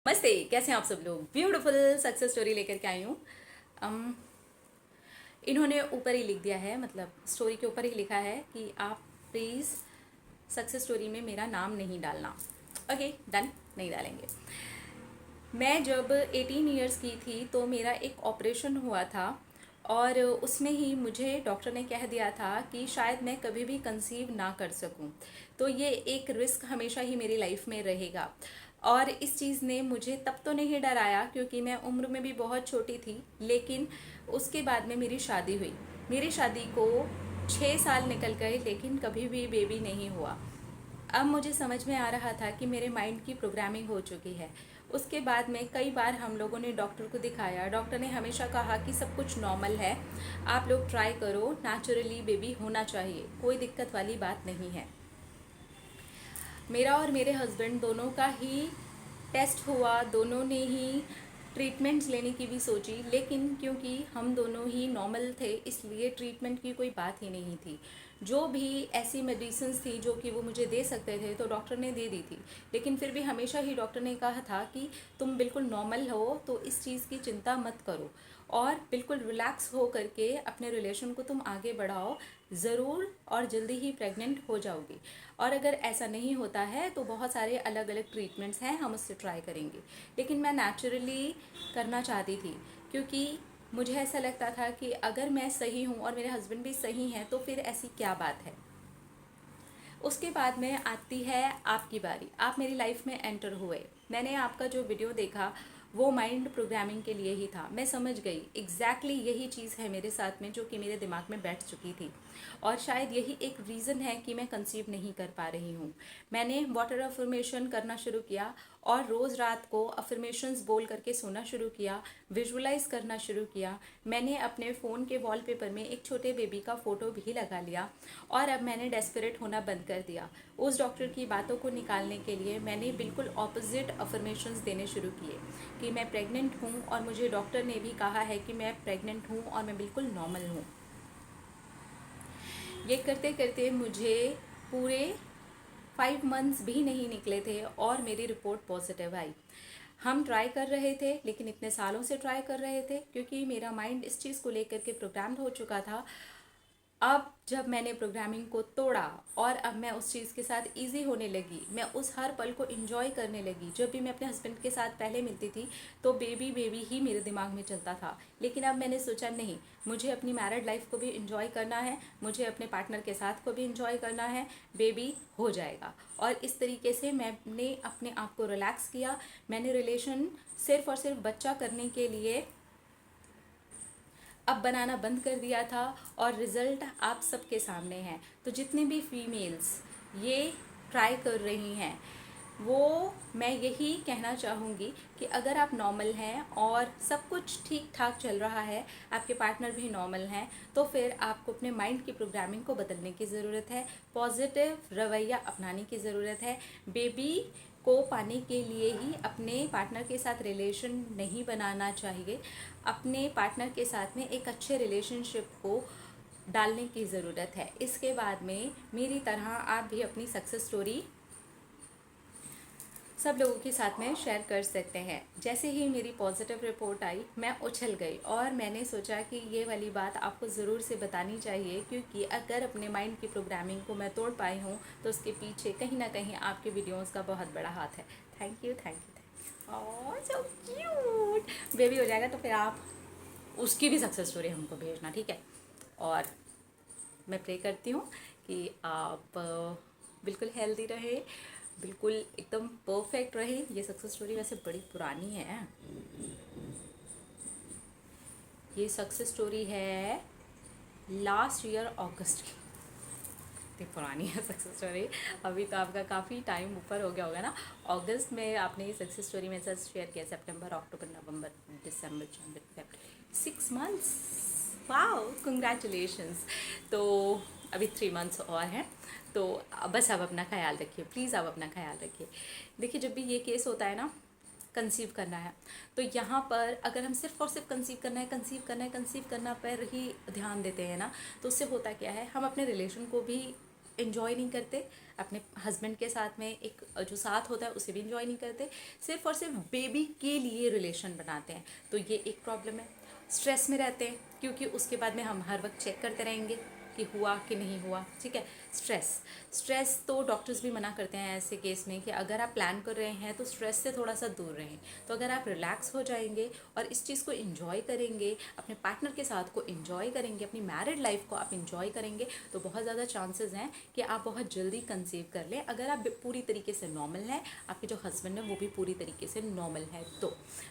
नमस्ते, कैसे हैं आप सब लोग। ब्यूटीफुल सक्सेस स्टोरी लेकर के आई हूँ। इन्होंने ऊपर ही लिख दिया है, मतलब स्टोरी के ऊपर ही लिखा है कि आप प्लीज़ सक्सेस स्टोरी में मेरा नाम नहीं डालना। ओके डन, नहीं डालेंगे। मैं जब 18 इयर्स की थी तो मेरा एक ऑपरेशन हुआ था और उसमें ही मुझे डॉक्टर ने कह दिया था कि शायद मैं कभी भी कंसीव ना कर सकूं। तो ये एक रिस्क हमेशा ही मेरी लाइफ में रहेगा। और इस चीज़ ने मुझे तब तो नहीं डराया क्योंकि मैं उम्र में भी बहुत छोटी थी, लेकिन उसके बाद में मेरी शादी हुई। मेरी शादी को 6 साल निकल गए लेकिन कभी भी बेबी नहीं हुआ। अब मुझे समझ में आ रहा था कि मेरे माइंड की प्रोग्रामिंग हो चुकी है। उसके बाद में कई बार हम लोगों ने डॉक्टर को दिखाया। डॉक्टर ने हमेशा कहा कि सब कुछ नॉर्मल है, आप लोग ट्राई करो, नेचुरली बेबी होना चाहिए, कोई दिक्कत वाली बात नहीं है। मेरा और मेरे हस्बैंड दोनों का ही टेस्ट हुआ, दोनों ने ही ट्रीटमेंट्स लेने की भी सोची, लेकिन क्योंकि हम दोनों ही नॉर्मल थे इसलिए ट्रीटमेंट की कोई बात ही नहीं थी। जो भी ऐसी मेडिसिन्स थी जो कि वो मुझे दे सकते थे तो डॉक्टर ने दे दी थी, लेकिन फिर भी हमेशा ही डॉक्टर ने कहा था कि तुम बिल्कुल नॉर्मल हो तो इस चीज़ की चिंता मत करो और बिल्कुल रिलैक्स हो करके अपने रिलेशन को तुम आगे बढ़ाओ, ज़रूर और जल्दी ही प्रेग्नेंट हो जाओगी। और अगर ऐसा नहीं होता है तो बहुत सारे अलग अलग ट्रीटमेंट्स हैं, हम उससे ट्राई करेंगे। लेकिन मैं नेचुरली करना चाहती थी क्योंकि मुझे ऐसा लगता था कि अगर मैं सही हूँ और मेरे हस्बैंड भी सही हैं तो फिर ऐसी क्या बात है। उसके बाद में आती है आपकी बारी। आप मेरी लाइफ में एंटर हुए। मैंने आपका जो वीडियो देखा वो माइंड प्रोग्रामिंग के लिए ही था। मैं समझ गई एग्जैक्टली यही चीज़ है मेरे साथ में जो कि मेरे दिमाग में बैठ चुकी थी और शायद यही एक रीज़न है कि मैं कंसीव नहीं कर पा रही हूँ। मैंने वाटर अफर्मेशन करना शुरू किया और रोज़ रात को अफर्मेशंस बोल करके सोना शुरू किया, विजुअलाइज करना शुरू किया। मैंने अपने फ़ोन के वॉलपेपर में एक छोटे बेबी का फ़ोटो भी लगा लिया और अब मैंने डेस्परेट होना बंद कर दिया। उस डॉक्टर की बातों को निकालने के लिए मैंने बिल्कुल ऑपोजिट अफर्मेशंस देने शुरू किए कि मैं प्रेग्नेंट हूँ और मुझे डॉक्टर ने भी कहा है कि मैं प्रेग्नेंट हूँ और मैं बिल्कुल नॉर्मल हूँ। ये करते करते मुझे पूरे 5 मंथ्स भी नहीं निकले थे और मेरी रिपोर्ट पॉजिटिव आई। हम ट्राई कर रहे थे, लेकिन इतने सालों से ट्राई कर रहे थे क्योंकि मेरा माइंड इस चीज़ को लेकर के प्रोग्राम्ड हो चुका था। अब जब मैंने प्रोग्रामिंग को तोड़ा और अब मैं उस चीज़ के साथ इजी होने लगी, मैं उस हर पल को एंजॉय करने लगी। जब भी मैं अपने हस्बैंड के साथ पहले मिलती थी तो बेबी बेबी ही मेरे दिमाग में चलता था, लेकिन अब मैंने सोचा नहीं, मुझे अपनी मैरिड लाइफ को भी एंजॉय करना है, मुझे अपने पार्टनर के साथ को भी एंजॉय करना है, बेबी हो जाएगा। और इस तरीके से मैंने अपने आप को रिलैक्स किया। मैंने रिलेशन सिर्फ और सिर्फ बच्चा करने के लिए अब बनाना बंद कर दिया था और रिज़ल्ट आप सबके सामने है। तो जितनी भी फीमेल्स ये ट्राई कर रही हैं वो, मैं यही कहना चाहूँगी कि अगर आप नॉर्मल हैं और सब कुछ ठीक ठाक चल रहा है, आपके पार्टनर भी नॉर्मल हैं, तो फिर आपको अपने माइंड की प्रोग्रामिंग को बदलने की ज़रूरत है, पॉजिटिव रवैया अपनाने की ज़रूरत है। बेबी को पाने के लिए ही अपने पार्टनर के साथ रिलेशन नहीं बनाना चाहिए, अपने पार्टनर के साथ में एक अच्छे रिलेशनशिप को डालने की ज़रूरत है। इसके बाद में मेरी तरह आप भी अपनी सक्सेस स्टोरी सब लोगों के साथ में शेयर कर सकते हैं। जैसे ही मेरी पॉजिटिव रिपोर्ट आई मैं उछल गई और मैंने सोचा कि ये वाली बात आपको ज़रूर से बतानी चाहिए, क्योंकि अगर अपने माइंड की प्रोग्रामिंग को मैं तोड़ पाई हूँ तो उसके पीछे कहीं ना कहीं आपके वीडियोस का बहुत बड़ा हाथ है। Thank you thank you thank you. Oh so cute. Baby हो जाएगा तो फिर आप उसकी भी सक्सेस स्टोरी हमको भेजना, ठीक है। और मैं प्रे करती हूँ कि आप बिल्कुल हेल्दी रहे, बिल्कुल एकदम परफेक्ट रहे। ये सक्सेस स्टोरी वैसे बड़ी पुरानी है। ये सक्सेस स्टोरी है लास्ट ईयर अगस्त की। इतनी पुरानी है सक्सेस स्टोरी। अभी तो आपका काफ़ी टाइम ऊपर हो गया होगा ना। अगस्त में आपने ये सक्सेस स्टोरी मेरे साथ शेयर किया। सितंबर, अक्टूबर, नवंबर, दिसंबर, जनवरी, फरवरी, 6 मंथ्स। Wow, congratulations. तो अभी 3 मंथ्स और हैं। तो बस आप अपना ख्याल रखिए, प्लीज़ आप अपना ख्याल रखिए। देखिए, जब भी ये केस होता है ना, कंसीव करना है, तो यहाँ पर अगर हम सिर्फ और सिर्फ कंसीव करना है, कंसीव करना है, कंसीव करना पर ही ध्यान देते हैं ना, तो उससे होता क्या है, हम अपने रिलेशन को भी इन्जॉय नहीं करते, अपने हस्बैंड के साथ में एक जो साथ होता है उसे भी इन्जॉय नहीं करते, सिर्फ और सिर्फ बेबी के लिए रिलेशन बनाते हैं। तो ये एक प्रॉब्लम है। स्ट्रेस में रहते हैं क्योंकि उसके बाद में हम हर वक्त चेक करते रहेंगे कि हुआ कि नहीं हुआ, ठीक है। स्ट्रेस स्ट्रेस तो डॉक्टर्स भी मना करते हैं ऐसे केस में कि अगर आप प्लान कर रहे हैं तो स्ट्रेस से थोड़ा सा दूर रहें। तो अगर आप रिलैक्स हो जाएंगे और इस चीज़ को एंजॉय करेंगे, अपने पार्टनर के साथ को एंजॉय करेंगे, अपनी मैरिड लाइफ को आप एंजॉय करेंगे, तो बहुत ज़्यादा चांसेस हैं कि आप बहुत जल्दी कंसीव कर लें, अगर आप पूरी तरीके से नॉर्मल हैं, आपके जो हस्बैंड है वो भी पूरी तरीके से नॉर्मल है।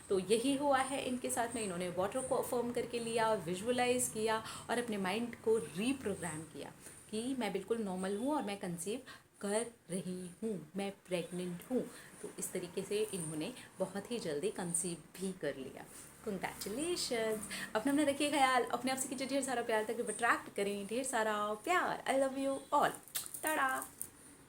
तो यही हुआ है इनके साथ में। इन्होंने वाटर को अफर्म करके लिया, विजुअलाइज किया और अपने माइंड को रीप्रोग्राम किया कि मैं बिल्कुल नॉर्मल हूँ और मैं कंसीव कर रही हूँ, मैं प्रेग्नेंट हूँ। तो इस तरीके से इन्होंने बहुत ही जल्दी कंसीव भी कर लिया। कंग्रेचुलेशंस। अपना अपना रखिए ख्याल, अपने आप से कीजिए ढेर सारा प्यार ताकि अट्रैक्ट करें ढेर सारा प्यार। I love you all. Tata.